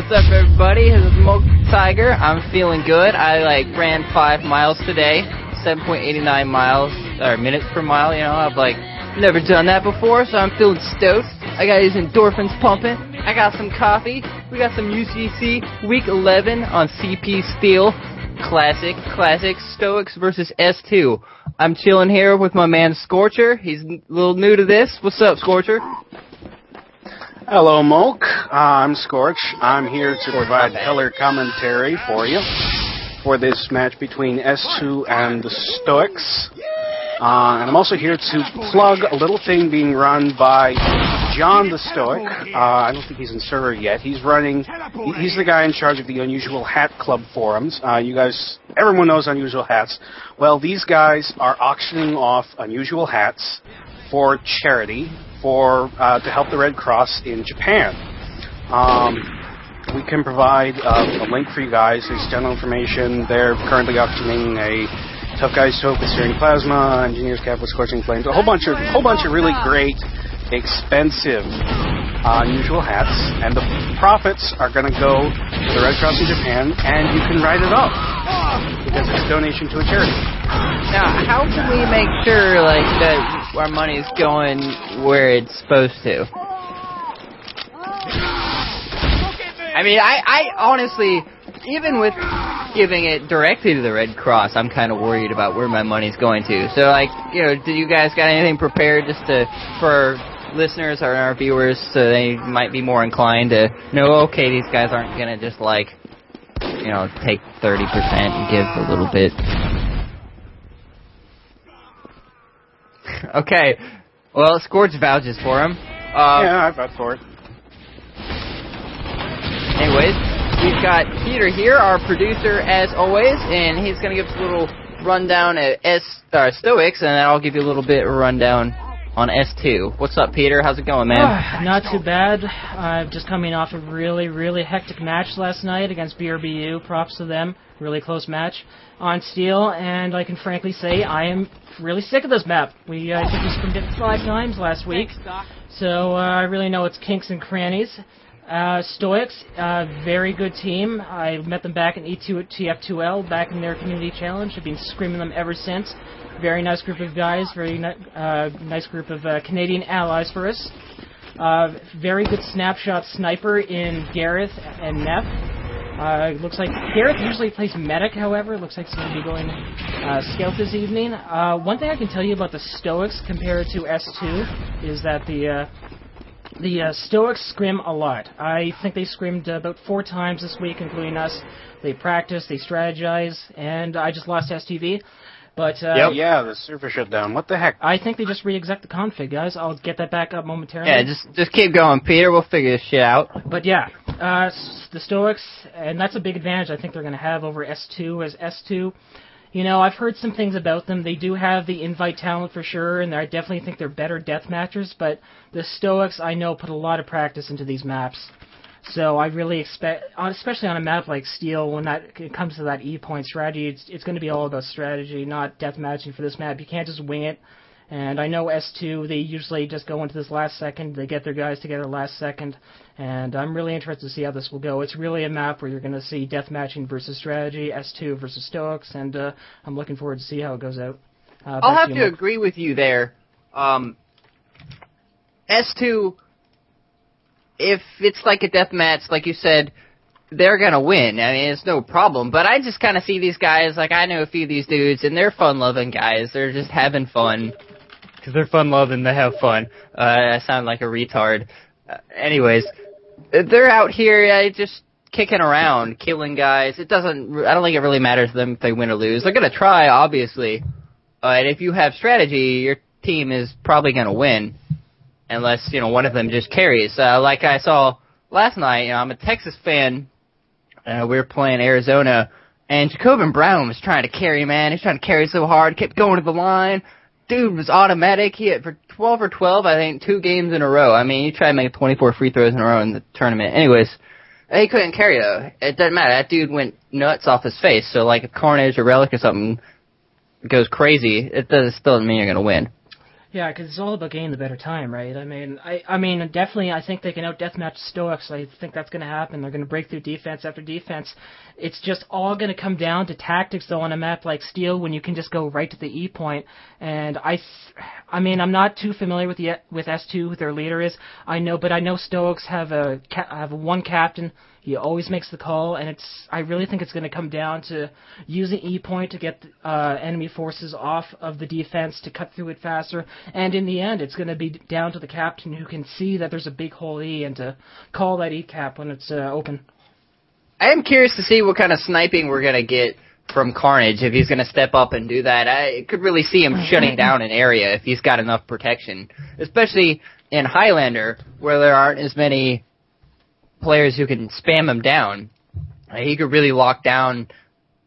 What's up, everybody? This is Moke Tiger. I'm feeling good. I ran 5 miles today, 7.89 miles or minutes per mile. You know, I've never done that before, so I'm feeling stoked. I got these endorphins pumping. I got some coffee. We got some UGC Week 11 on CP Steel. Classic Stoics versus S2. I'm chilling here with my man Scorcher. He's a little new to this. What's up, Scorcher? Hello, Moke. I'm Scorch. I'm here to provide color commentary for you for this match between S2 and the Stoics. And I'm also here to plug a little thing being run by John the Stoic. I don't think he's in server yet. He's the guy in charge of the Unusual Hat Club forums. You guys, everyone knows Unusual Hats. Well, these guys are auctioning off unusual hats for charity to help the Red Cross in Japan. We can provide a link for you guys. There's general information. They're currently auctioning a Tough Guys Soap with Searing Plasma, Engineer's Cap with Scorching Flames, a whole bunch of really great, expensive, unusual hats, and the profits are going to go to the Red Cross in Japan, and you can write it off because it's a donation to a charity. Now, how can we make sure that our money's going where it's supposed to? I mean, I honestly, even with giving it directly to the Red Cross, I'm kind of worried about where my money's going to. So, do you guys got anything prepared just for listeners or our viewers so they might be more inclined to know, okay, these guys aren't going to just, take 30% and give a little bit. Okay. Well, Scorch vouches for him. Yeah, I vouch for it. Anyways, we've got Peter here, our producer, as always, and he's going to give us a little rundown at Stoics, and then I'll give you a little bit of a rundown on S2. What's up, Peter? How's it going, man? Not too bad. I'm just coming off a really, really hectic match last night against BRBU. Props to them. Really close match on Steel, and I can frankly say I am really sick of this map. I think we scrimmed it 5 times last week, so I really know its kinks and crannies. Stoics, very good team. I met them back in E2 at TF2L, back in their community challenge. I've been screaming them ever since. Very nice group of guys, very nice group of Canadian allies for us. Very good snapshot sniper in Gareth and Neff. Looks like Gareth usually plays medic, however. Looks like he's going to be going scout this evening. One thing I can tell you about the Stoics compared to S2 is that the Stoics scrim a lot. I think they scrimmed about 4 times this week, including us. They practice, they strategize, and I just lost STV. But yeah, the server shut down. What the heck? I think they just re-exec the config, guys. I'll get that back up momentarily. Yeah, just keep going, Peter. We'll figure this shit out. But yeah, the Stoics, and that's a big advantage I think they're going to have over S2, as S2, I've heard some things about them. They do have the invite talent for sure, and I definitely think they're better death matchers, but the Stoics, I know, put a lot of practice into these maps. So I really expect, especially on a map like Steel, when it comes to that E-point strategy, it's going to be all about strategy, not death matching for this map. You can't just wing it. And I know S2, they usually just go into this last second. They get their guys together last second. And I'm really interested to see how this will go. It's really a map where you're going to see death matching versus strategy, S2 versus Stoics, and I'm looking forward to see how it goes out. I'll have to agree with you there. S2, if it's like a death match, like you said, they're going to win. I mean, it's no problem. But I just kind of see these guys, I know a few of these dudes, and they're fun-loving guys. They're just having fun. Because they're fun-loving, they have fun. I sound like a retard. Anyways, they're out here just kicking around, killing guys. I don't think it really matters to them if they win or lose. They're going to try, obviously. And if you have strategy, your team is probably going to win. Unless, one of them just carries. Like I saw last night, I'm a Texas fan. We were playing Arizona, and Jacobin Brown was trying to carry, man. He was trying to carry so hard, kept going to the line. Dude was automatic. He hit for 12 or 12, I think, 2 games in a row. I mean, he tried to make 24 free throws in a row in the tournament. Anyways, he couldn't carry, though. It doesn't matter. That dude went nuts off his face. So, if Carnage or Relic or something goes crazy, it still doesn't mean you're going to win. Yeah, because it's all about getting the better time, right? I mean, definitely, I think they can out-deathmatch Stoics. I think that's going to happen. They're going to break through defense after defense. It's just all going to come down to tactics, though, on a map like Steel, when you can just go right to the E point. And I mean, I'm not too familiar with S2, who their leader is. But I know Stoics have one captain. He always makes the call, and I really think it's going to come down to using E point to get enemy forces off of the defense to cut through it faster. And in the end, it's going to be down to the captain who can see that there's a big hole E and to call that E cap when it's open. I am curious to see what kind of sniping we're going to get from Carnage if he's going to step up and do that. I could really see him shutting down an area if he's got enough protection, especially in Highlander where there aren't as many players who can spam him down. He could really lock down,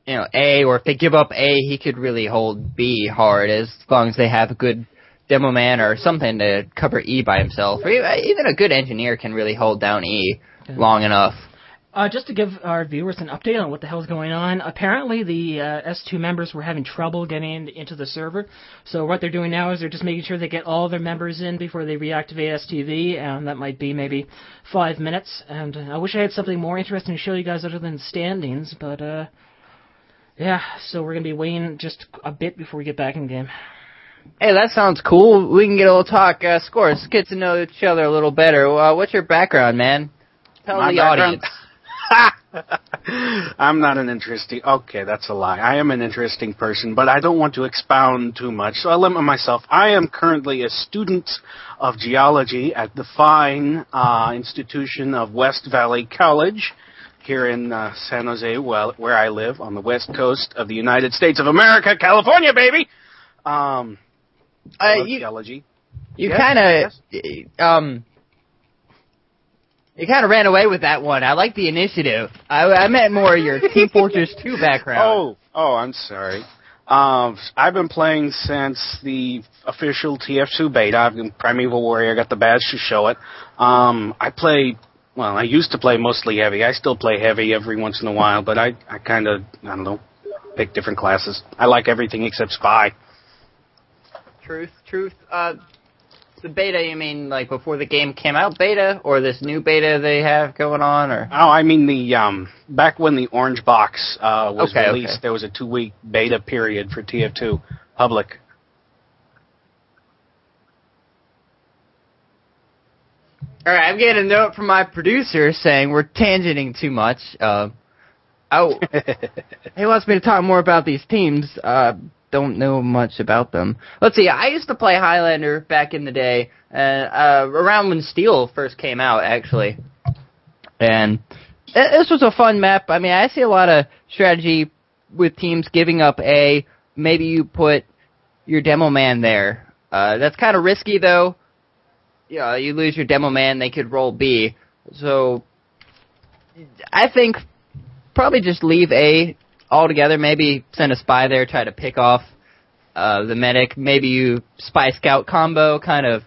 A, or if they give up A, he could really hold B hard as long as they have a good demo man or something to cover E by himself. Or even a good engineer can really hold down E long enough. Just to give our viewers an update on what the hell is going on, apparently the S2 members were having trouble getting into the server, so what they're doing now is they're just making sure they get all their members in before they reactivate STV, and that might be maybe 5 minutes, and I wish I had something more interesting to show you guys other than standings, but yeah, so we're going to be waiting just a bit before we get back in game. Hey, that sounds cool. We can get a little talk. Scorch, let's get to know each other a little better. What's your background, man? Tell the audience. I'm not an interesting... Okay, that's a lie. I am an interesting person, but I don't want to expound too much, so I'll limit myself. I am currently a student of geology at the fine institution of West Valley College here in San Jose, where I live, on the west coast of the United States of America, California, baby! Geology. You kind of... You kind of ran away with that one. I like the initiative. I meant more your Team Fortress 2 background. Oh, I'm sorry. I've been playing since the official TF2 beta. I've been Primeval Warrior. I got the badge to show it. I used to play mostly heavy. I still play heavy every once in a while, but I kind of, I don't know, pick different classes. I like everything except Spy. Truth. The beta, you mean like before the game came out beta, or this new beta they have going on, or? Oh, I mean the back when the Orange Box was released, there was a 2-week beta period for TF2 public. All right, I'm getting a note from my producer saying we're tangenting too much. He wants me to talk more about these teams. Don't know much about them. Let's see, I used to play Highlander back in the day, around when Steel first came out, actually. And this was a fun map. I mean, I see a lot of strategy with teams giving up A. Maybe you put your demo man there. That's kind of risky, though. You lose your demo man, they could roll B. So, I think probably just leave A altogether. Maybe send a spy there, try to pick off the medic. Maybe you spy-scout combo, kind of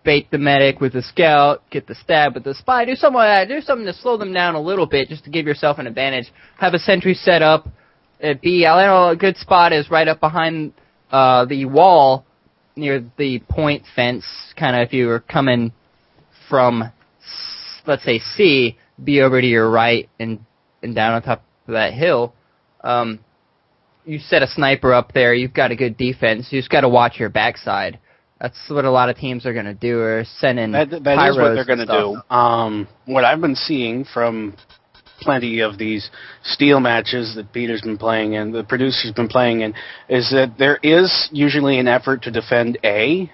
bait the medic with the scout, get the stab with the spy. Do something like that. Do something to slow them down a little bit, just to give yourself an advantage. Have a sentry set up at B. I know a good spot is right up behind the wall near the point fence, kind of if you were coming from, let's say, C, be over to your right and down on top of that hill. You set a sniper up there, you've got a good defense, you just got to watch your backside. That's what a lot of teams are going to do, or send in that is what they're going to do. What I've been seeing from plenty of these Steel matches that Peter's been playing and the producer's been playing in is that there is usually an effort to defend A.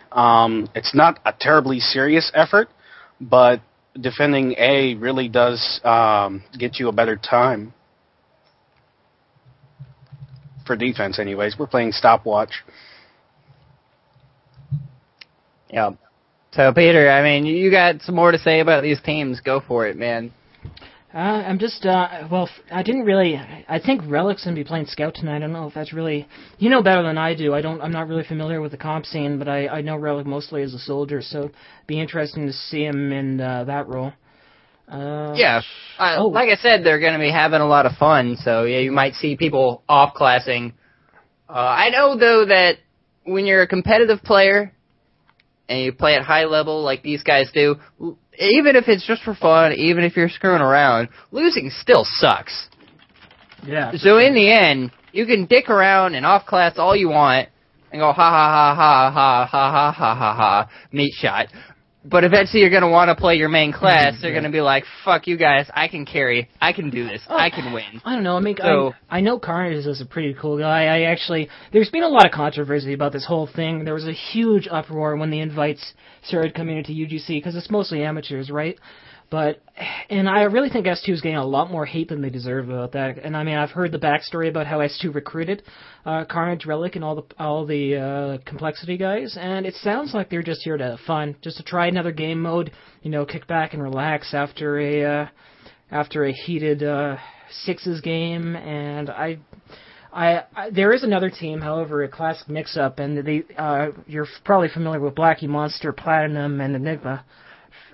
It's not a terribly serious effort, but defending A really does get you a better time. For defense, anyways. We're playing stopwatch. Yeah. So, Peter, I mean, you got some more to say about these teams. Go for it, man. I'm just, I didn't really, I think Relic's going to be playing Scout tonight. I don't know if that's really, you know better than I do. I'm not really familiar with the comp scene, but I know Relic mostly as a soldier, so it'd be interesting to see him in that role. Like I said, they're going to be having a lot of fun, so yeah, you might see people off-classing. I know, though, that when you're a competitive player, and you play at high level like these guys do, even if it's just for fun, even if you're screwing around, losing still sucks. Yeah. So in the end, you can dick around and off class all you want and go ha ha ha ha ha ha ha ha ha ha meat shot. But eventually you're going to want to play your main class. They're going to be like, fuck you guys, I can carry, I can do this, I can win. I don't know, I know Carnage is a pretty cool guy. There's been a lot of controversy about this whole thing. There was a huge uproar when the invites started coming into UGC, because it's mostly amateurs, right? And I really think S2 is getting a lot more hate than they deserve about that. And I mean, I've heard the backstory about how S2 recruited Carnage, Relic, and all the Complexity guys, and it sounds like they're just here to have fun, just to try another game mode, kick back and relax after a heated sixes game. And there is another team, however, a classic mix-up, and you're probably familiar with Blackie Monster, Platinum, and Enigma.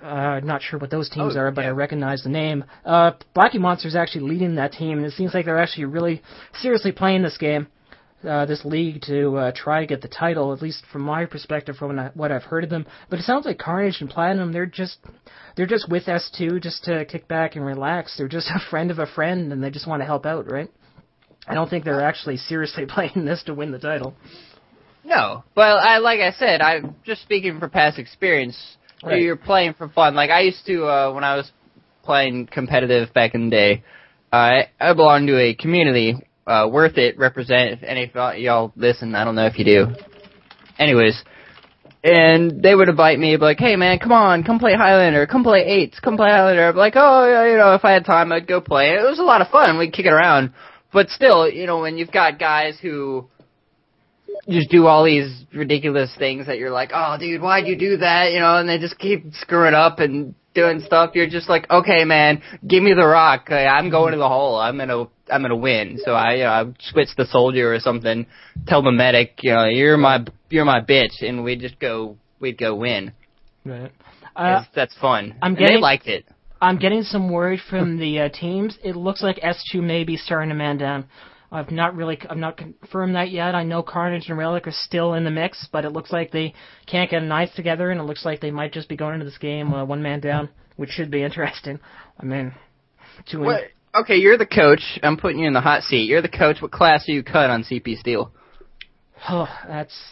Not sure what those teams are, but yeah. I recognize the name. Blackie Monster is actually leading that team, and it seems like they're actually really seriously playing this game, this league, to try to get the title, at least from my perspective, from what I've heard of them. But it sounds like Carnage and Platinum, they're just with S2 just to kick back and relax. They're just a friend of a friend, and they just want to help out, right? I don't think they're actually seriously playing this to win the title. No. Well, like I said, I'm just speaking from past experience. Right. You're playing for fun. Like, I used to, when I was playing competitive back in the day, I belonged to a community, Worth It, represent, if any of y'all listen, I don't know if you do. Anyways, and they would invite me, be like, hey man, come play Highlander, come play Eights, come play Highlander. I'd be like, oh, yeah, if I had time, I'd go play. It was a lot of fun, we'd kick it around. But still, when you've got guys who just do all these ridiculous things that you're like, oh, dude, why'd you do that? And they just keep screwing up and doing stuff. You're just like, okay, man, give me the rock. I'm going to the hole. I'm gonna win. So I switch the soldier or something. Tell the medic, you're my bitch, and we'd go win. Right. That's fun. They liked it. I'm getting some word from the teams. It looks like S2 may be starting a man down. I've not confirmed that yet. I know Carnage and Relic are still in the mix, but it looks like they can't get a ninth together, and it looks like they might just be going into this game one man down, which should be interesting. I mean, okay, you're the coach. I'm putting you in the hot seat. You're the coach. What class are you cut on CP Steel? Oh,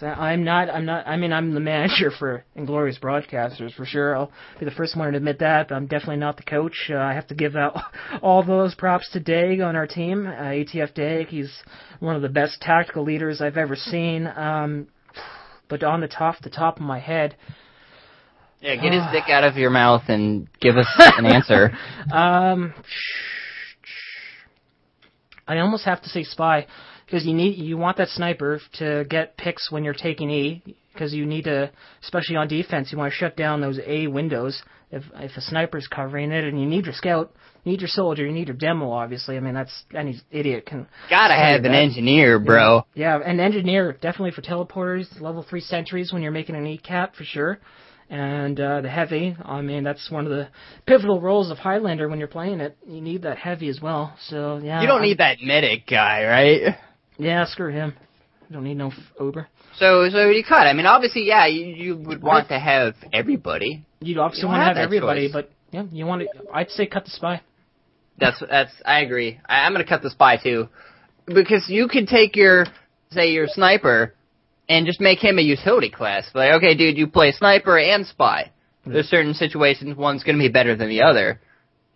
I'm not. I mean, I'm the manager for Inglorious Broadcasters for sure. I'll be the first one to admit that. But I'm definitely not the coach. I have to give out all those props to Dag on our team. ATF Dag, he's one of the best tactical leaders I've ever seen. But on the top of my head. Yeah, get his dick out of your mouth and give us an answer. I almost have to say Spy. Because you want that sniper to get picks when you're taking E, because you need to, especially on defense, you want to shut down those A windows if a sniper's covering it, and you need your scout, you need your soldier, you need your demo, obviously. I mean, that's any idiot can. Gotta have an engineer, bro. Yeah, an engineer, definitely for teleporters, level 3 sentries when you're making an E cap, for sure. And the heavy, I mean, that's one of the pivotal roles of Highlander when you're playing it. You need that heavy as well, so yeah. You don't need that medic guy, right? Yeah, screw him. You don't need no Uber. So you cut. I mean, obviously, yeah, you would want to have everybody. You'd obviously want to have everybody, choice. But yeah, you want to. I'd say cut the Spy. That's. I agree. I'm gonna cut the Spy too, because you could take your sniper, and just make him a utility class. Like, okay, dude, you play sniper and Spy. There's certain situations one's gonna be better than the other.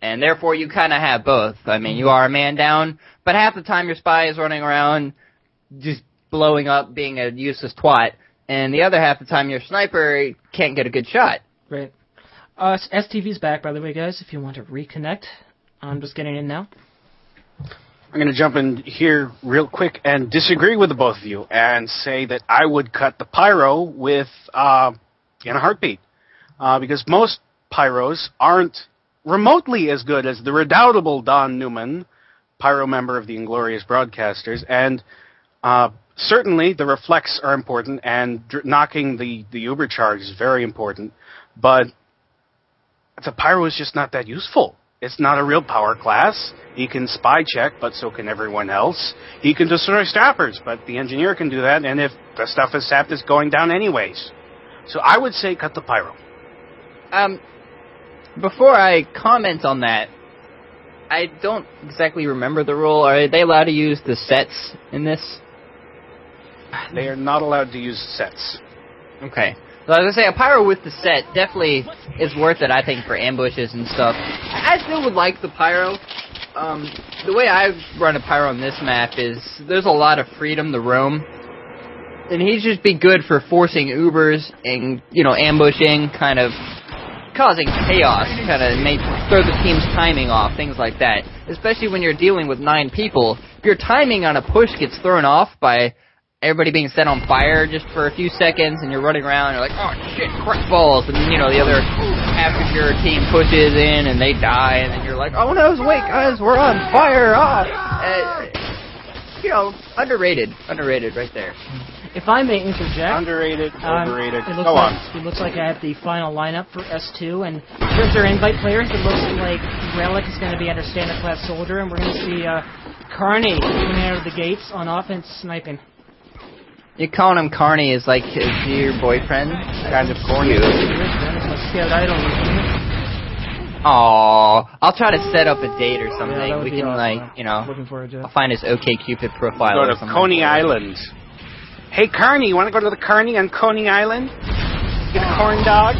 And therefore, you kind of have both. I mean, you are a man down, but half the time your Spy is running around just blowing up, being a useless twat, and the other half the time your sniper can't get a good shot. Right. STV's back, by the way, guys, if you want to reconnect. I'm just getting in now. I'm going to jump in here real quick and disagree with the both of you and say that I would cut the Pyro with in a heartbeat. Because most Pyros aren't remotely as good as the redoubtable Don Newman, Pyro member of the Inglorious Broadcasters, and certainly the reflex are important, and knocking the Uber charge is very important, but the Pyro is just not that useful. It's not a real power class. He can spy check, but so can everyone else. He can destroy staffers, but the engineer can do that, and if the stuff is sapped, it's going down anyways. So I would say cut the pyro. Before I comment on that, I don't exactly remember the rule. Are they allowed to use the sets in this? They are not allowed to use sets. Okay. So I was going to say, a pyro with the set definitely is worth it, I think, for ambushes and stuff. I still would like the pyro. The way I run a pyro on this map is there's a lot of freedom to roam. And he'd just be good for forcing Ubers and, ambushing, kind of causing chaos, kind of throw the team's timing off, things like that. Especially when you're dealing with 9 people. If your timing on a push gets thrown off by everybody being set on fire just for a few seconds, and you're running around, and you're like, oh shit, crap balls, and then, the other half of your team pushes in, and they die, and then you're like, oh no, wait guys, we're on fire, underrated right there. If I may interject... Underrated, overrated, go on. It looks like I have the final lineup for S2, and in terms of our invite players, it looks like Relic is going to be under standard class soldier, and we're going to see Carney coming out of the gates on offense sniping. You calling him Carney is like your boyfriend? Kind of corny. Aww, I'll try to set up a date or something. Yeah, we can awesome. Looking forward to it. I'll find his OkCupid profile. Go to Coney Island. Hey, Carney, you want to go to the Carney on Coney Island? Get a corn dog?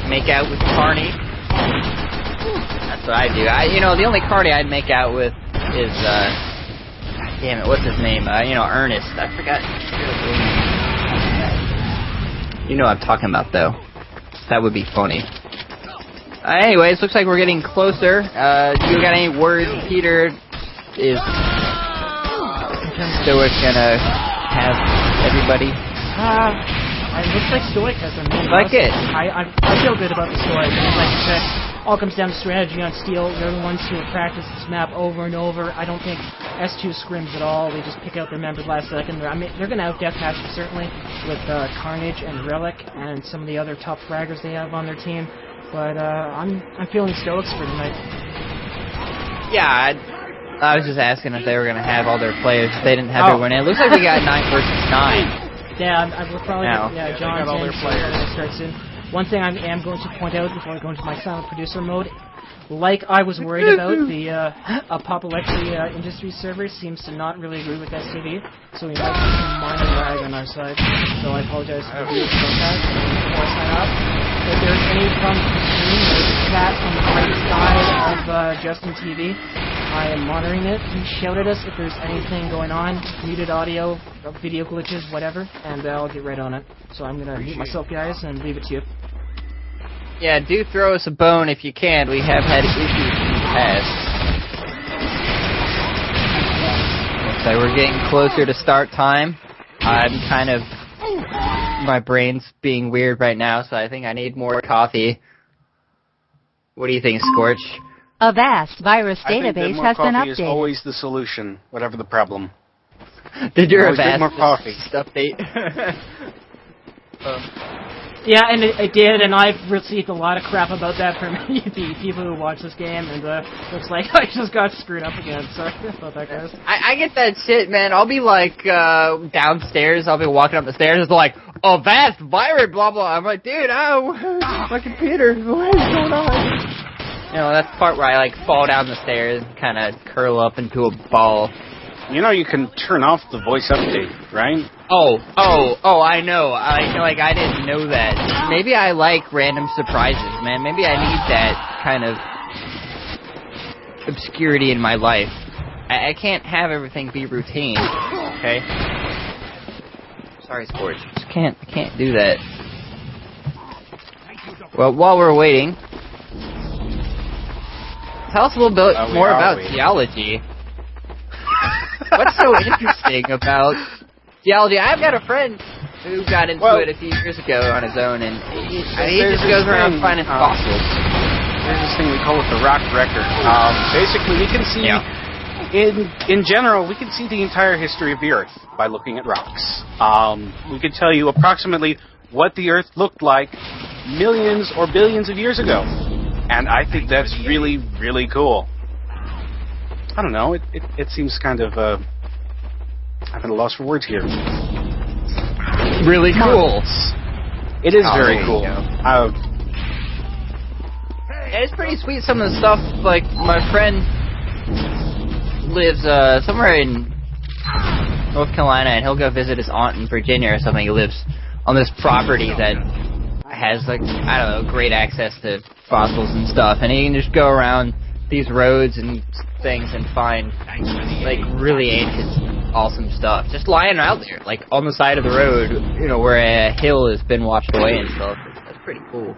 Make out with Carney. That's what I do. The only Carney I'd make out with is, damn it, what's his name? Ernest. I forgot. You know what I'm talking about, though. That would be funny. Anyways, looks like we're getting closer. You got any word, Peter? Is Stoic gonna have everybody? It looks like Stoic has them. Like it. I feel good about the Stoic. Like you said, all comes down to strategy on Steel. They're the ones who have practiced this map over and over. I don't think S2 scrims at all. They just pick out their members last second. They're going to out-deathmatch them, certainly, with Carnage and Relic and some of the other top fraggers they have on their team. But I'm feeling Stoics for tonight. Yeah, I was just asking if they were going to have all their players. If they didn't have everyone in. It looks like we got 9 versus 9. Yeah, we're probably John's all their players. Start soon. One thing I am going to point out before I go into my silent producer mode, like I was worried about, the Apoplexy industry server seems to not really agree with STV, so we might have some minor lag on our side. So I apologize for the that before I sign off. If there's any problems with the stream, there's a chat on the right side of Justin TV. I am monitoring it. Please shout at us if there's anything going on, muted audio, video glitches, whatever, and I'll get right on it. So I'm going to mute myself, guys, and leave it to you. Yeah, do throw us a bone if you can. We have had issues in the past. Looks like we're getting closer to start time. I'm kind of... My brain's being weird right now, so I think I need more coffee. What do you think, Scorch? A vast virus database has been updated. Is always the solution, whatever the problem. Did your Avast more coffee update? Yeah, and it did, and I've received a lot of crap about that from many people who watch this game, and looks like I just got screwed up again. Sorry about that, guys. I get that shit, man. I'll be like downstairs. I'll be walking up the stairs. It's like, oh, vast virus, blah blah. I'm like, dude, my computer. What is going on? That's the part where I fall down the stairs and kind of curl up into a ball. You can turn off the voice update, right? Oh, I know. I didn't know that. Maybe I like random surprises, man. Maybe I need that kind of obscurity in my life. I can't have everything be routine, okay? Sorry, Scorch. I can't do that. Well, while we're waiting, tell us a little bit more about geology. What's so interesting about geology? I've got a friend who got into it a few years ago on his own, and he just goes around finding fossils. There's this thing we call it the rock record. Basically, we can see, in general, we can see the entire history of the Earth by looking at rocks. We can tell you approximately what the Earth looked like millions or billions of years ago. And I think that's really, really cool. I don't know, it seems kind of, I'm at a loss for words here. Really cool. It is Oh, very there you cool. go. It's pretty sweet, some of the stuff. Like, my friend lives somewhere in North Carolina, and he'll go visit his aunt in Virginia or something. He lives on this property that has, like, I don't know, great access to fossils and stuff, and he can just go around these roads and things and find, like, really ancient, awesome stuff. Just lying out there, like, on the side of the road, you know, where a hill has been washed away and stuff. That's pretty cool.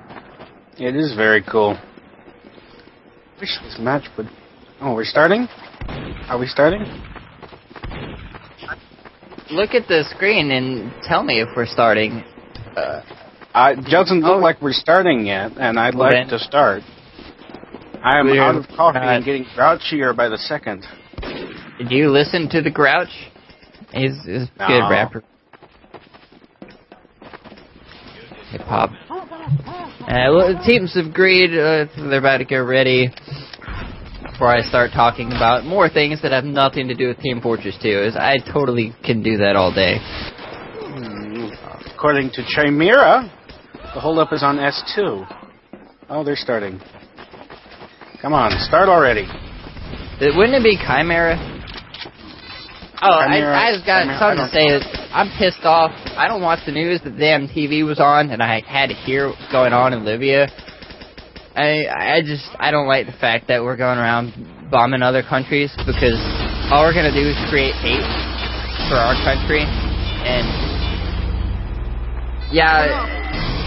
It is very cool. Wish this match would... Oh, we're starting? Are we starting? Look at the screen and tell me if we're starting. It doesn't look like we're starting yet, and I'd like to start. I am out of coffee and getting grouchier by the second. Did you listen to the Grouch? He's a good rapper. Hip hop. Well, the teams have agreed. They're about to get ready. Before I start talking about more things that have nothing to do with Team Fortress 2, as I totally can do that all day. According to Chimera, the holdup is on S2. Oh, they're starting. Come on, start already. Wouldn't it be Chimera? Oh, Chimera, I just got something to say. I'm pissed off. I don't watch the news. The damn TV was on, and I had to hear what's going on in Libya. I don't like the fact that we're going around bombing other countries, because all we're going to do is create hate for our country. And, yeah,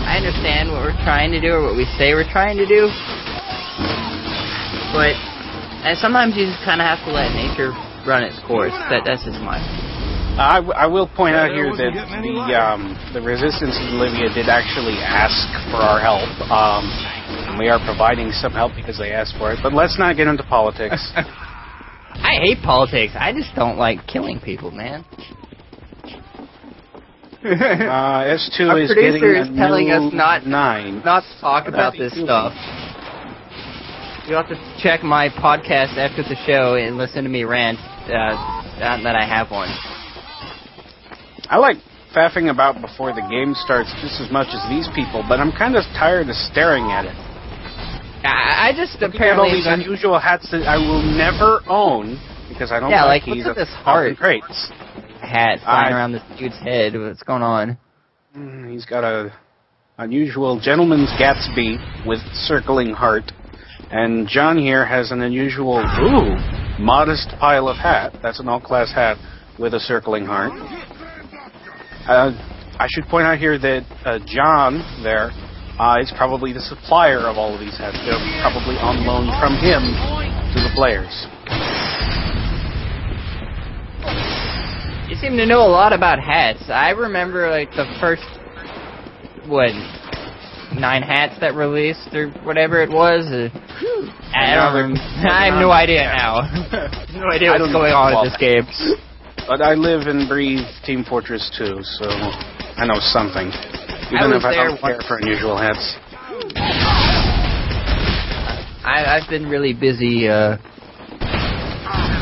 I understand what we're trying to do, or what we say we're trying to do, but sometimes you just kind of have to let nature run its course. That's just my... I will point out here that the resistance in Libya did actually ask for our help. And we are providing some help because they asked for it. But let's not get into politics. I hate politics. I just don't like killing people, man. S2 Our is producer getting is telling us not 9. Not to talk about this stuff. You'll have to check my podcast after the show and listen to me rant. That I have one. I like faffing about before the game starts just as much as these people, but I'm kind of tired of staring at it. I just Looking apparently... at all these unusual hats that I will never own, because I don't like these. What's with this heart crates. Hat flying around this dude's head? What's going on? He's got a unusual gentleman's Gatsby with circling heart, and John here has an unusual, modest pile of hat. That's an all-class hat with a circling heart. I should point out here that John there is probably the supplier of all of these hats. They're probably on loan from him to the players. You seem to know a lot about hats. I remember, like, the first, 9 hats that released, or whatever it was. I have no idea now. No idea what's going on in this game. But I live and breathe Team Fortress 2, so I know something. Even if I don't care for unusual hats. I've been really busy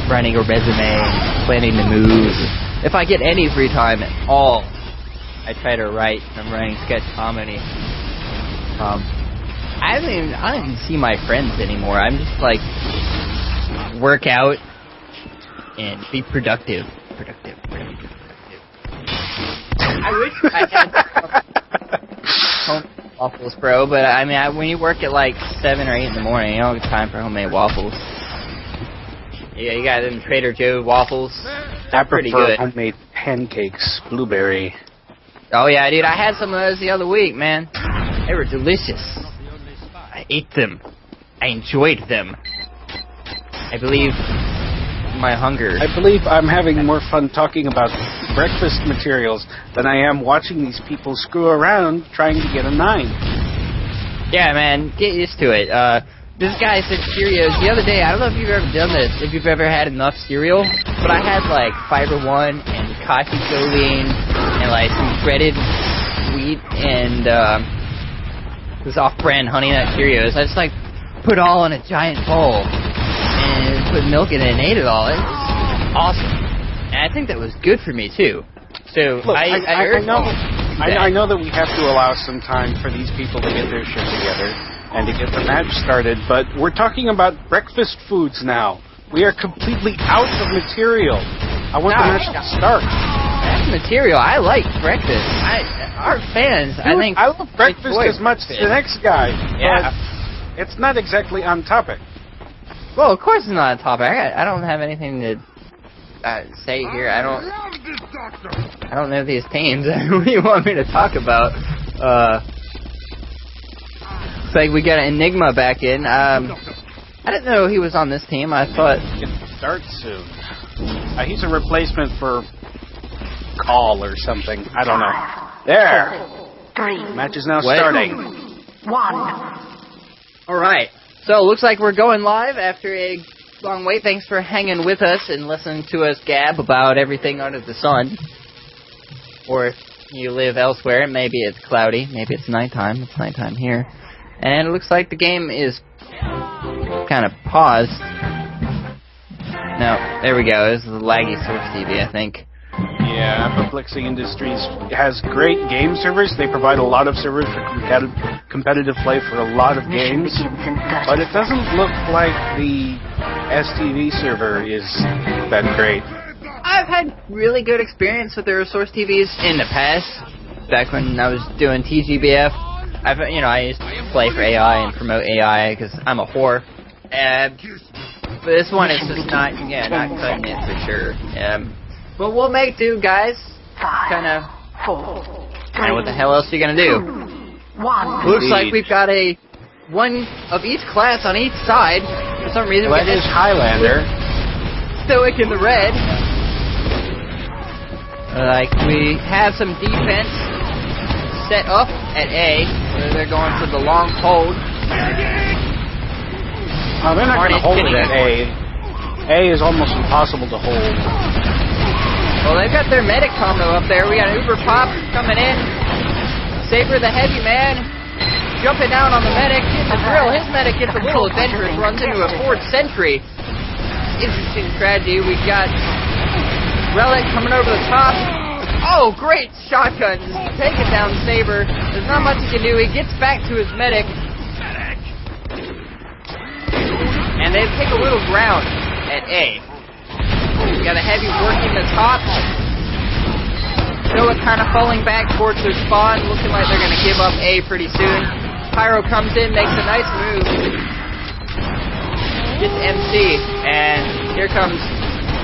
writing a resume, planning the move. If I get any free time at all, I try to write. I'm writing sketch comedy. I don't even see my friends anymore. I'm just like work out and be productive. I wish I had homemade waffles, bro, but I mean, when you work at like 7 or 8 in the morning, you don't have time for homemade waffles. Yeah, you got them Trader Joe waffles. They're pretty good. Homemade pancakes, blueberry. Oh yeah, dude, I had some of those the other week, man. They were delicious. I ate them. I enjoyed them. I believe my hunger. I believe I'm having more fun talking about breakfast materials than I am watching these people screw around trying to get a 9. Yeah, man, get used to it. This guy said Cheerios the other day. I don't know if you've ever done this, if you've ever had enough cereal, but I had like Fiber One and Kashi Choline and like some shredded wheat and this off-brand Honey Nut Cheerios. I just like put it all in a giant bowl and put milk in it and ate it all. It was awesome. And I think that was good for me too. So look, I urge know. I know that we have to allow some time for these people to get their shit together and to get the match started, but we're talking about breakfast foods now. We are completely out of material. I want the match to start. That's material. I like breakfast. Our fans, Dude, I think... I love breakfast as much as the next guy. Yeah. But it's not exactly on topic. Well, of course it's not a topic. I don't have anything to say here. I don't know these teams. What do you want me to talk about? It's like we got an Enigma back in. I didn't know he was on this team. I thought... It starts soon. He's a replacement for Call or something. I don't know. There! 3. Match is now starting. 1. Alright. So, it looks like we're going live after a long wait. Thanks for hanging with us and listening to us gab about everything under the sun. Or if you live elsewhere, maybe it's cloudy, maybe it's nighttime. It's nighttime here. And it looks like the game is kind of paused. No, there we go. This is the laggy Source TV, I think. Yeah, Perplexing Industries has great game servers. They provide a lot of servers for competitive play for a lot of games. But it doesn't look like the STV server is that great. I've had really good experience with their Source TVs in the past. Back when I was doing TGBF, I used to play for AI and promote AI because I'm a whore. But this one is just not cutting it for sure. But we'll make do, guys. 5. Kind of. 4. 3. And what the hell else are you gonna do? 1. Looks like we've got one of each class on each side. For some reason, That is Highlander. Stoic in the red. Like we have some defense set up at A, where they're going for the long hold. They're not going to hold it at A. A is almost impossible to hold. Well, they've got their medic combo up there. We got Uber Pop coming in. Saber the heavy man jumping down on the medic. The drill, his medic gets a little adventurous, runs into a Ford Sentry. Interesting strategy. We've got Relic coming over the top. Oh, great shotgun. Taking down Saber. There's not much he can do. He gets back to his medic. And they take a little ground at A. We got a heavy working the top. Stoic kind of falling back towards their spawn, looking like they're going to give up A pretty soon. Pyro comes in, makes a nice move. Gets MC, and here comes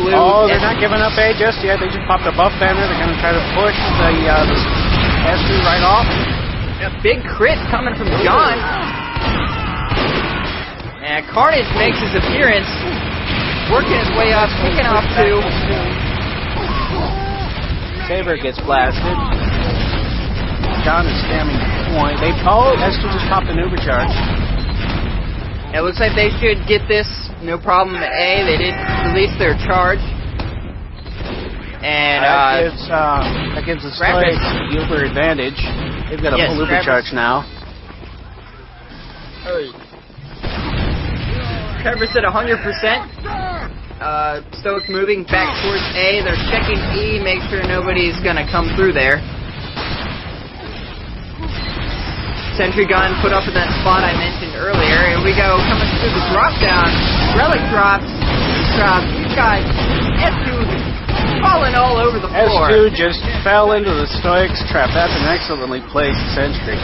Blue. Oh, they're not giving up A just yet. They just popped a buff banner. They're going to try to push the S2 right off. A big crit coming from John. And Carnage makes his appearance. Working his way up, kicking off 2. Saber gets blasted. John is spamming point. S2 just popped an overcharge. It looks like they should get this, no problem at A. They did release their charge. And that gives the Stoics the Uber advantage. They've got a full Uber charge now. Trevor's at 100%. Stoic moving back towards A. They're checking E, make sure nobody's gonna come through there. Sentry gun put up in that spot I mentioned earlier. Here we go, coming through the drop down. Relic drops. You've got S2 falling all over the floor. S2 just fell into the Stoics trap. That's an excellently placed Sentry.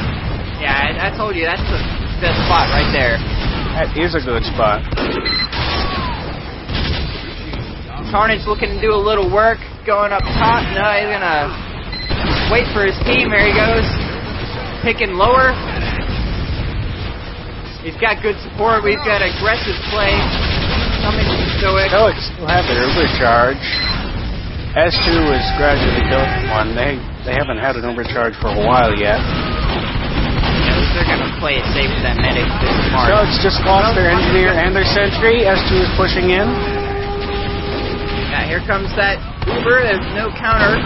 Yeah, I told you, that's the best spot right there. That is a good spot. Carnage looking to do a little work, going up top. No, he's gonna wait for his team. There he goes. Picking lower. He's got good support. We've got aggressive play coming from Stoic. Stoics still have their overcharge. S2 is gradually killing one. They haven't had an overcharge for a while yet. They're gonna play it safe with that medic. Stoics just lost their engineer and their sentry. S2 is pushing in. Yeah, here comes that Uber. There's no counter.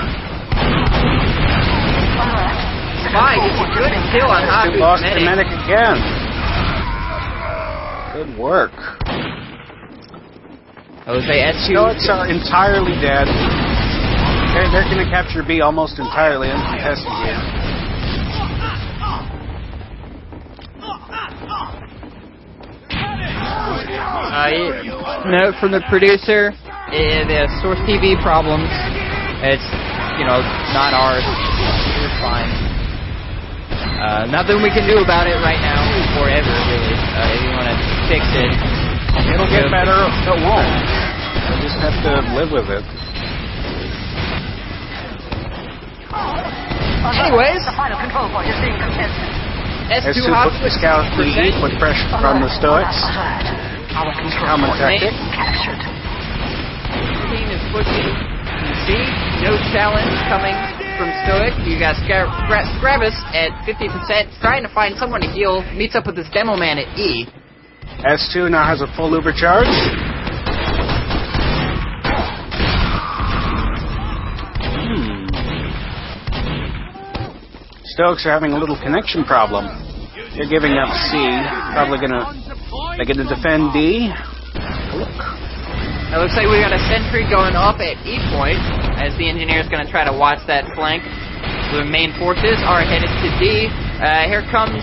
Spy gets a good kill on Haku's lost medic. the medic again. Good work. Jose S2. Stoics are entirely dead. They're going to capture B almost entirely uncontested here. Note from the producer, the Source TV problems. It's, not ours. It's fine. Nothing we can do about it right now, or ever, really. If you want to fix it. It'll get better, it won't. We'll just have to live with it. Anyways, The final control point is being contested. S2 S2 hot puts the scout lead, put pressure from the Stoics. Our control Common point tactic. is captured. team is pushing C. No challenge coming from Stoic. You got Scravis at 50%, trying to find someone to heal. Meets up with this demo man at E. S2 now has a full uber charge. Stoics are having a little connection problem. They're giving up C. Probably they're gonna defend D. It looks like we got a sentry going up at E point, as the engineer's going to try to watch that flank. The main forces are headed to D. Here comes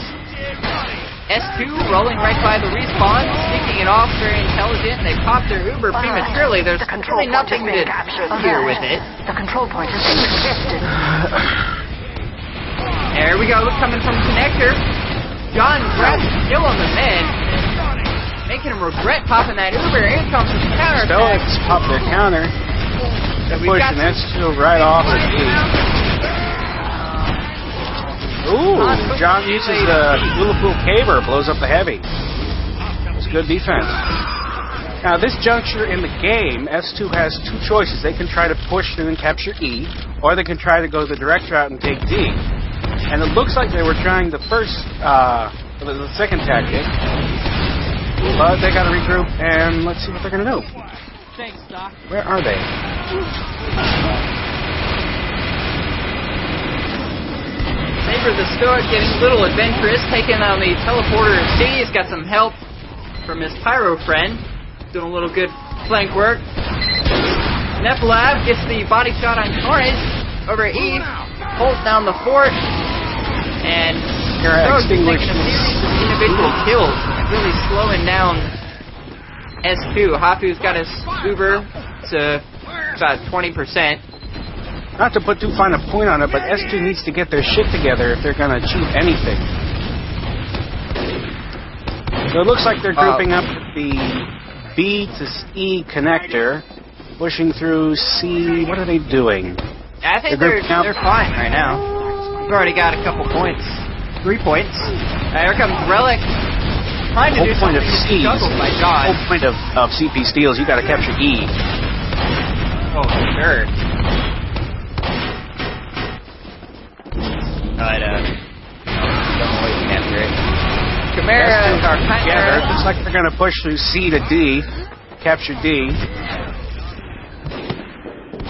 S2 rolling right by the respawn, sneaking it off, very intelligent. They pop their Uber prematurely. There's really nothing to do here with it. The control point is being contested. There we go, coming from Connector. John grabs the kill on the men, making him regret popping that Uber. Here comes the counter. Stoics pop their counter. They're pushing S2 right off the D. Ooh, John uses the Igloo caver, blows up the heavy. It's good defense. Now, this juncture in the game, S2 has two choices. They can try to push and then capture E, or they can try to go the direct route and take D. And it looks like they were trying the second tactic. But they got to regroup, and let's see what they're going to do. Thanks, Doc. Where are they? Saber the Stoic getting a little adventurous, taking on the teleporter of C. He's got some help from his pyro friend, doing a little good flank work. Nephalab gets the body shot on Carnage over E, holds down the fort, and Stoic is taking a series of individual kills and really slowing down S2. Hafu's got his Uber to about 20%. Not to put too fine a point on it, but S2 needs to get their shit together if they're going to achieve anything. So it looks like they're grouping up the B to E connector, pushing through C. What are they doing? I think they're fine right now. We've already got a couple points. 3 points. Here comes Relic. Trying to do something juggled by John. The whole point of CP steals, you got to capture E. Oh, sure. But, don't always capture it. Chimera, or Chimera. Looks like they're going to push through C to D, capture D.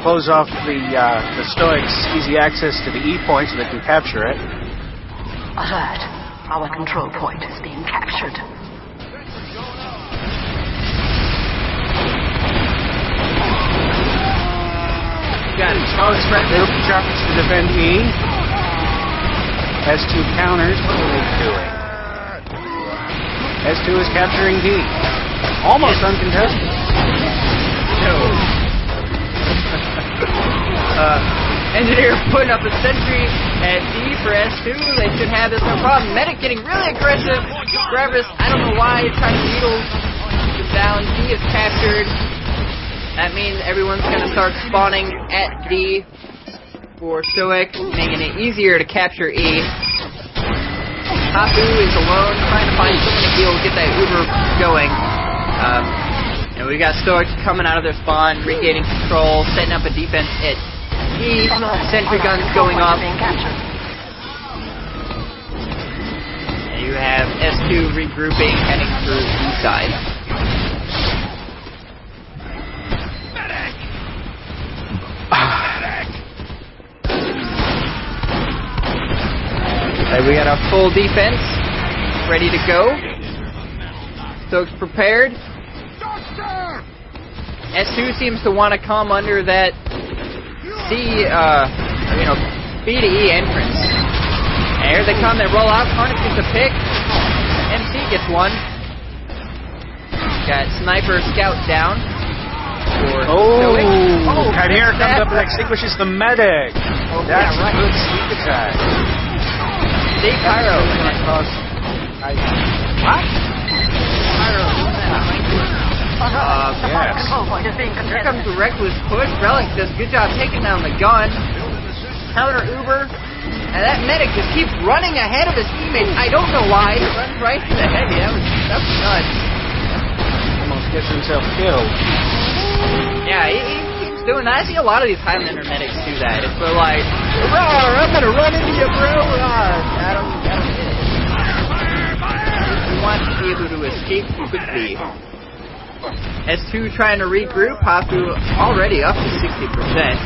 Close off the Stoics' easy access to the E point so they can capture it. Alert. Our control point is being captured. Got it. Stoics group charges to defend E. S2 counters. What are they doing? S2 is capturing D. Almost uncontested. No. Engineer putting up a sentry at D for S2. They should have this no problem. Medic getting really aggressive. Gravis, I don't know why he's trying to needle him down. D is captured. That means everyone's going to start spawning at D for Stoic, making it easier to capture E. Hafu is alone, trying to find someone to heal, get that Uber going. And we got Stoics coming out of their spawn, regaining control, setting up a defense at E. Sentry guns going off. And you have S2 regrouping, heading through E side. We got a full defense ready to go. Stoics prepared. S2 seems to want to come under that C, B to E entrance. And here they come, they roll out, Carnage gets a pick, MC gets one. Got Sniper Scout down. Chimera comes up and extinguishes the medic. That's a good sneak attack. Stay Pyro. What? Pyro. Yes. Here comes the reckless push. Relic does a good job taking down the gun. Counter Uber. And that medic just keeps running ahead of his teammates. I don't know why. He runs right to the heavy. That's nuts. Almost gets himself killed. Yeah, he keeps doing that. I see a lot of these Highlander medics do that. It's like, "Roar, I'm gonna run into you, bro." I don't get it. You want to be able to escape quickly. S2 trying to regroup. Hafu already up to 60%.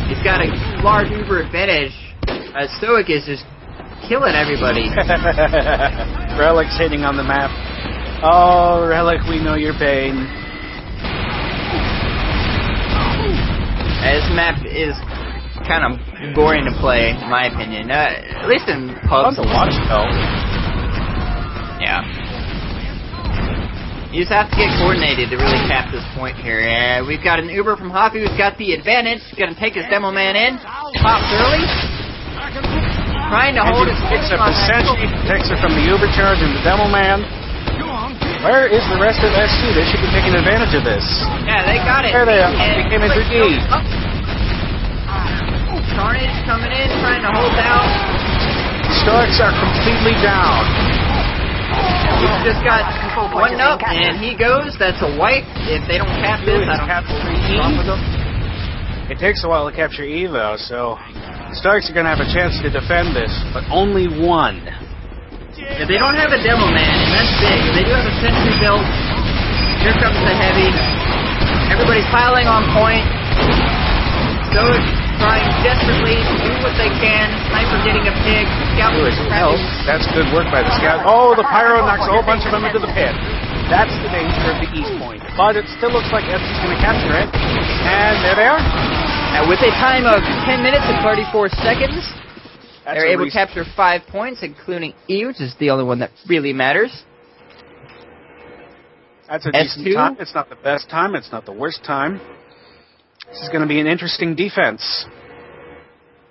He's got a large Uber advantage. Stoic is just killing everybody. Relic's hitting on the map. Oh, Relic, we know your pain. This map is kind of boring to play, in my opinion. At least in pubs. Fun to watch, though. Yeah. You just have to get coordinated to really cap this point here. We've got an Uber from Hafu who's got the advantage. He's going to take his demo man in. Pops early. Trying to hold his picks up essentially, protects her from the Uber charge and the demo man. Where is the rest of S2? They should be taking advantage of this. Yeah, they got it. There they are. They came into D. Carnage coming in, trying to hold down. Stoics are completely down. We've just got one up, and he goes. That's a wipe. If they don't cap this, I don't have with them. It takes a while to capture E, though, so Stoics are going to have a chance to defend this, but only one. If they don't have a demo man, and that's big. If they do have a sentry build, here comes the heavy. Everybody's piling on point. Stoic trying desperately to do what they can. Sniper getting a pig. Scout was help. That's good work by the scout. Oh, the pyro knocks a whole bunch of them into the pit. That's the danger of the east point. But it still looks like Epps is going to capture it. And there they are. And with a time of 10 minutes and 34 seconds, they're able to capture 5 points, including E, which is the only one that really matters. That's a decent time. It's not the best time. It's not the worst time. This is going to be an interesting defense.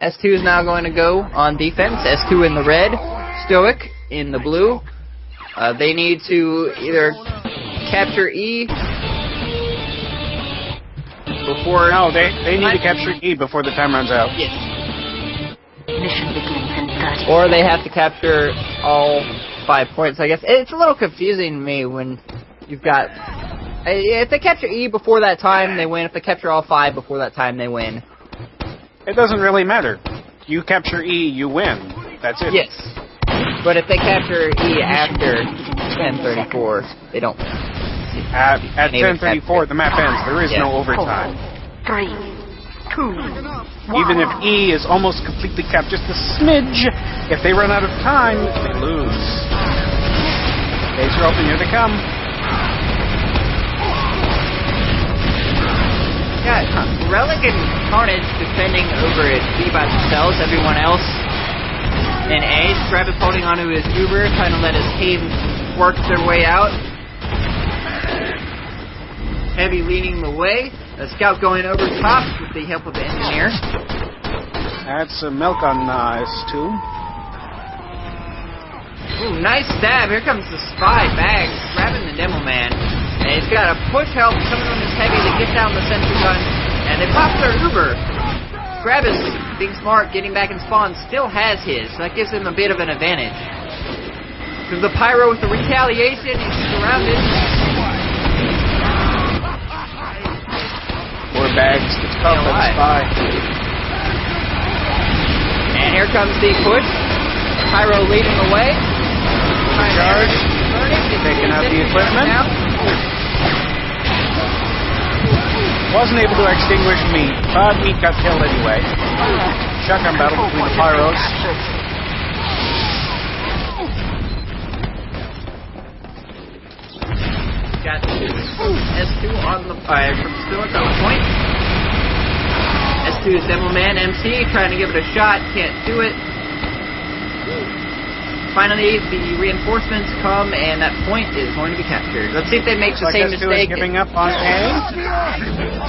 S2 is now going to go on defense. S2 in the red, Stoic in the blue. They need to either capture E before... No, they need to capture E before the time runs out. Yes. Mission begins in 30 Or they have to capture all 5 points, I guess. It's a little confusing to me when you've got... If they capture E before that time, they win. If they capture all 5 before that time, they win. It doesn't really matter. You capture E, you win. That's it. Yes. But if they capture E after 10:34, they don't win. At 10:34, the map ends. There is no overtime. 3, 2, 1. Even if E is almost completely capped, just a smidge, if they run out of time, they lose. Gates are open. Here they come. Yeah, Relic and Carnage defending over at B by themselves. Everyone else in A. Travis holding onto his Uber, trying to let his team work their way out. Heavy leading the way. The scout going over top with the help of the engineer. That's milk on S2. Ooh, nice stab. Here comes the spy bags, grabbing the demo man. And he's got a push help coming on his heavy to get down the sentry gun. And they pop their Uber. Gravis, being smart, getting back in spawn, still has his. So that gives him a bit of an advantage. Because the pyro with the retaliation, he's surrounded. More bags. It's tough on the spy. And here comes the push. Pyro leading the way. Charge. Taking out the equipment. Wasn't able to extinguish Meat, but Meat got killed anyway. Shotgun battle between the pyros. Got S2 on the from Stoic on the point. to his Demo Man. MC trying to give it a shot, can't do it. Finally, the reinforcements come, and that point is going to be captured. Let's see if they make the same mistake. Giving up on A.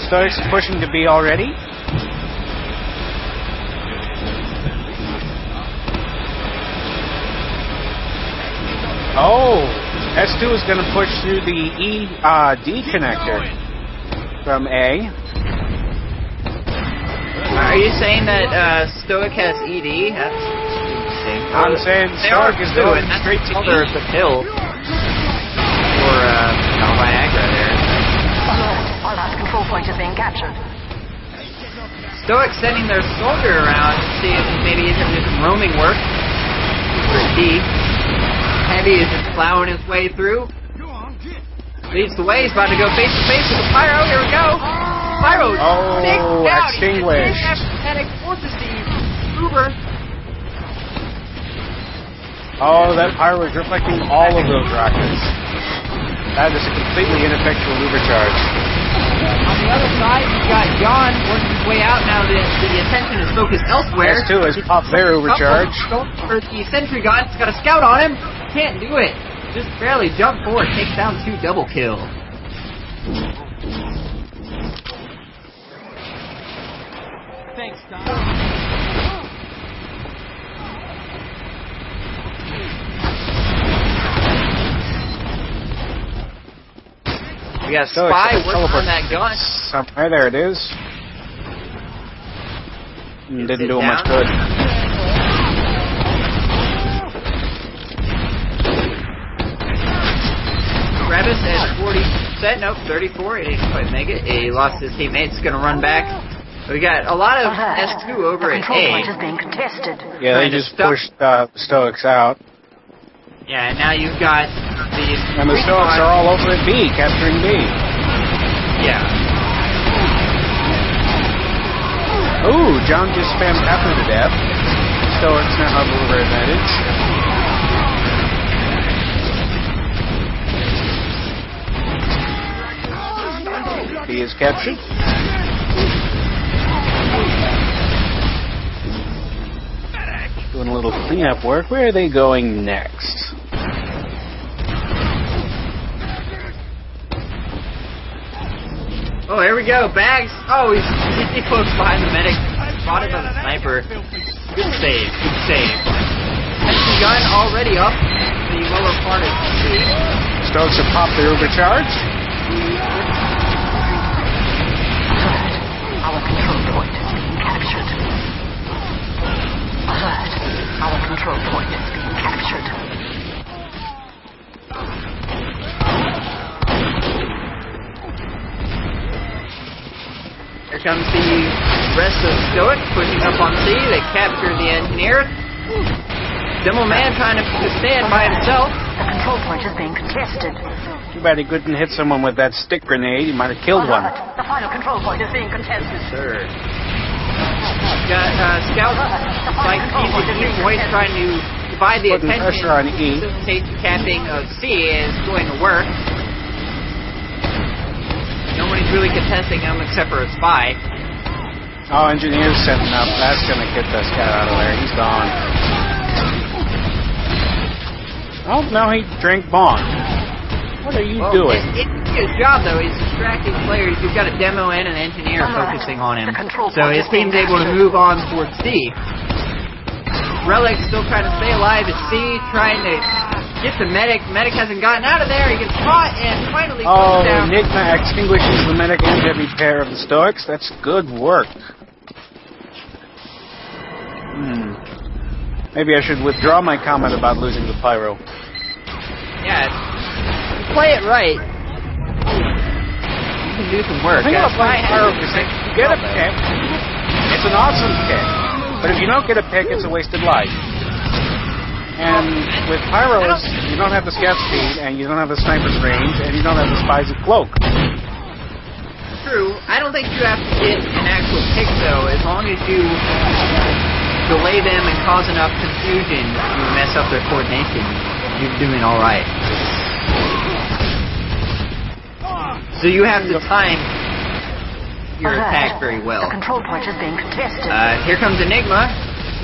Stoics pushing to B already. Oh, S2 is going to push through the D connector from A. Are you saying that Stoic has ED? That's interesting. I'm saying Stoic is going straight to E. The kill for Viagra there. Our last control point is being captured. Stoic sending their soldier around to see if maybe he can do some roaming work for D. Heavy is just plowing his way through. Leads the way. He's about to go face to face with the Pyro. Here we go. Pyro extinguished. Mechanic forces the Uber. Oh, that Pyro is reflecting all of those rockets. That is a completely ineffectual Uber charge. On the other side, you've got John working his way out. Now the attention is focused elsewhere. S2 has popped their Uber charge. For the sentry gun, it's got a scout on him. Can't do it. Just barely jump forward. Takes down 2 double kill. Thanks, Don. We got Spy working on that gun. Somewhere, there it is. Didn't do much good. Travis at 40%, nope, 34. He didn't quite make it. He lost his teammates. Going to run back. We got a lot of S2 over at A. Point is being contested. Yeah, they just pushed Stoics out. Yeah, and now you've got the... And the Stoics are all over at B, capturing B. Yeah. Ooh, John just spammed Pepper to death. Stoics now have over advantage. B is captured. Doing a little cleanup work. Where are they going next? Oh, here we go. Bags. Oh, he's close behind the medic. Spotted by the sniper. Good save. Good save. Empty gun already up. The lower part is C. Stoics have popped their overcharge. Our control point is being captured. Alert. Our control point is being captured. Here comes the rest of Stoic pushing up on C. They capture the engineer. Demo Man trying to stand by himself. The control point is being contested. Too bad he couldn't hit someone with that stick grenade. He might have killed one. The final control point is being contested. Sure. Got Scout like easy voice trying to divide the Putting attention. pressure on E. Facilitate the capping of C is going to work. Nobody's really contesting him except for a Spy. Oh, Engineer's setting up. That's going to get the Scout out of there. He's gone. Oh, no, he drank Bond. What are you doing? It's his job, though. He's distracting players. You've got a Demo and an Engineer focusing on him. So his team's able to move on towards C. Relic's still trying to stay alive at C, trying to get the medic. Medic hasn't gotten out of there. He gets caught and finally goes down. Enigma extinguishes the medic and heavy pair of the Stoics. That's good work. Maybe I should withdraw my comment about losing the Pyro. Yeah, if you play it right, you can do some work. The thing about playing Pyro is that you get a pick, it's an awesome pick. But if you don't get a pick, it's a wasted life. And with Pyros, you don't have the scout speed, and you don't have the sniper's range, and you don't have the spy's cloak. True. I don't think you have to get an actual pick, though, as long as you delay them and cause enough confusion to mess up their coordination. You're doing alright. So you have to time your attack very well. The control point is being contested. Here comes Enigma,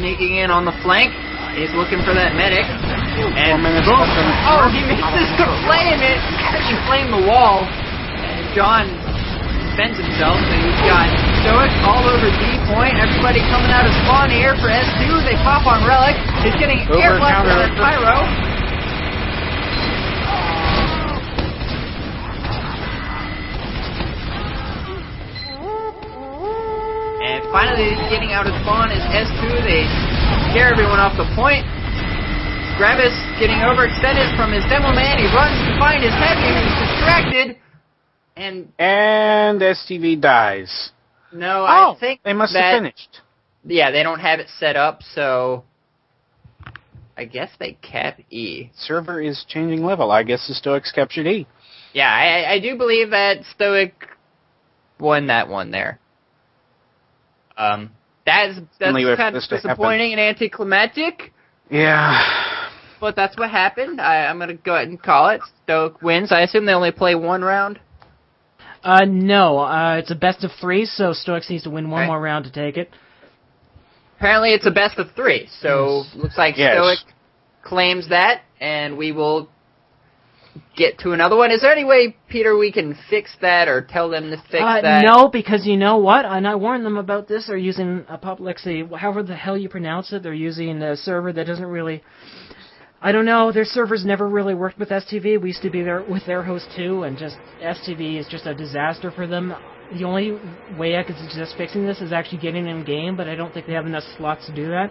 sneaking in on the flank. He's looking for that medic. And boom! Oh, he misses to flame it! He flamed the wall. And John defends himself, so he's got Stoic all over D point. Everybody coming out of spawn here for S2. They pop on Relic. He's getting air blast on that Pyro. And finally, getting out of spawn is S2. They scare everyone off the point. Gravis getting overextended from his demo man. He runs to find his heavy, who's distracted. And eXtv dies. No, I think they must have finished. Yeah, they don't have it set up, so I guess they cap E. Server is changing level. I guess the Stoics captured E. Yeah, I do believe that Stoic won that one there. That's kind of disappointing and anticlimactic. Yeah. But that's what happened. I'm going to go ahead and call it. Stoic wins. I assume they only play one round? No. It's a best of 3, so Stoics needs to win one more round to take it. Apparently it's a best of 3, so looks like Stoic claims that, and we will get to another one. Is there any way, Peter, we can fix that or tell them to fix that? No, because you know what? And I warned them about this. They're using a however the hell you pronounce it. They're using a server that doesn't really... I don't know. Their servers never really worked with STV. We used to be there with their host too, and just STV is just a disaster for them. The only way I could suggest fixing this is actually getting them game, but I don't think they have enough slots to do that.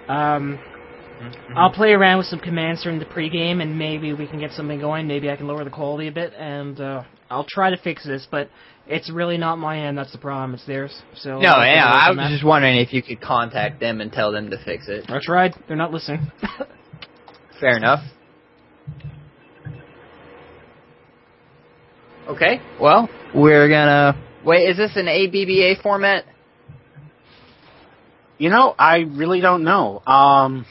I'll play around with some commands during the pregame, and maybe we can get something going. Maybe I can lower the quality a bit, and I'll try to fix this, but it's really not my end. That's the problem. It's theirs. So no, yeah, I was just wondering if you could contact them and tell them to fix it. I tried. They're not listening. Fair enough. Okay, well, we're gonna... Wait, is this an ABBA format? You know, I really don't know. I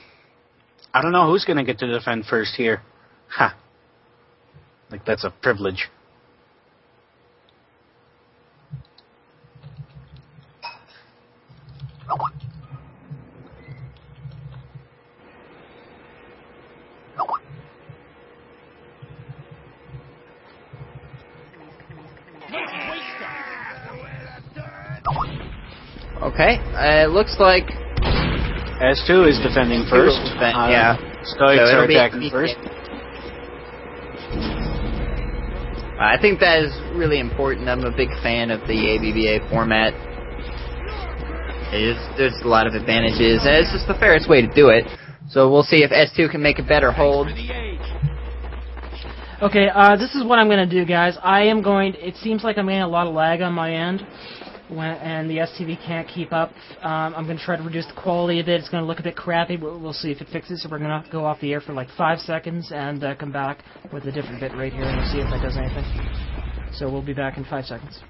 don't know who's gonna get to defend first here. Ha. Like, that's a privilege. Okay, it looks like... S2 is defending first. Yeah. Stoics are attacking first. I think that is really important. I'm a big fan of the ABBA format. There's a lot of advantages, and it's just the fairest way to do it. So we'll see if S2 can make a better hold. Okay, this is what I'm going to do, guys. It seems like I'm getting a lot of lag on my end, and the STV can't keep up. I'm going to try to reduce the quality a bit. It's going to look a bit crappy, but we'll see if it fixes. So we're going to go off the air for like 5 seconds and come back with a different bit right here, and we'll see if that does anything. So we'll be back in 5 seconds.